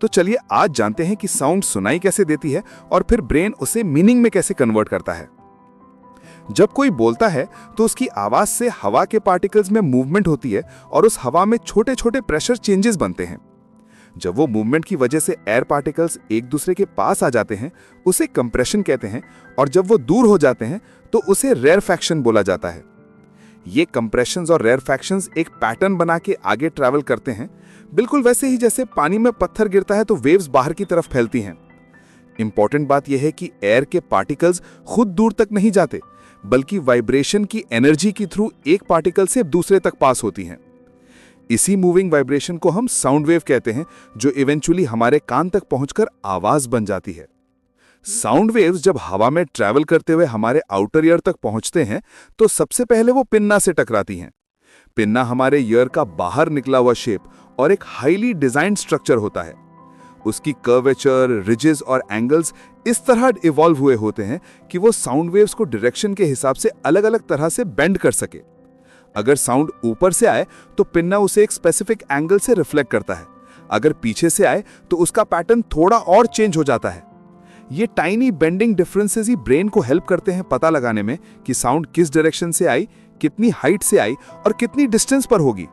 तो चलिए आज जानते हैं कि साउंड सुनाई कैसे देती है और फिर ब्रेन उसे मीनिंग में कैसे कन्वर्ट करता है। जब कोई बोलता है तो उसकी आवाज से हवा के पार्टिकल्स में मूवमेंट होती है और उस हवा में छोटे छोटे प्रेशर चेंजेस बनते हैं। जब वो मूवमेंट की वजह से एयर पार्टिकल्स एक दूसरे के पास आ जाते हैं उसे कंप्रेशन कहते हैं, और जब वो दूर हो जाते हैं तो उसे रेयरफैक्शन बोला जाता है। ये कंप्रेशंस और रेयरफैक्शंस एक पैटर्न बना के आगे ट्रैवल करते हैं, बिल्कुल वैसे ही जैसे पानी में पत्थर गिरता है तो वेव्स बाहर की तरफ फैलती हैं। इंपॉर्टेंट बात यह है कि एयर के पार्टिकल्स खुद दूर तक नहीं जाते, बल्कि वाइब्रेशन की एनर्जी के थ्रू एक पार्टिकल से दूसरे तक पास होती हैं। इसी मूविंग वाइब्रेशन को हम साउंड वेव कहते हैं, जो इवेंचुअली हमारे कान तक पहुंचकर आवाज बन जाती है। साउंड वेव्स जब हवा में ट्रैवल करते हुए हमारे आउटर ईयर तक पहुंचते हैं तो सबसे पहले वो पिन्ना से टकराती हैं। पिन्ना हमारे ईयर का बाहर निकला हुआ शेप और एक हाईली डिजाइंड स्ट्रक्चर होता है। उसकी कर्वेचर, रिजेस और एंगल्स इस तरह इवॉल्व हुए होते हैं कि वो साउंड वेव्स को डायरेक्शन के हिसाब से अलग अलग तरह से बेंड कर सके। अगर साउंड ऊपर से आए तो पिन्ना उसे एक स्पेसिफिक एंगल से रिफ्लेक्ट करता है, अगर पीछे से आए तो उसका पैटर्न थोड़ा और चेंज हो जाता है। ये टाइनी बेंडिंग डिफरेंसेस ही ब्रेन को हेल्प करते हैं पता लगाने में कि साउंड किस डायरेक्शन से आई, कितनी हाइट से आई और कितनी डिस्टेंस पर होगी।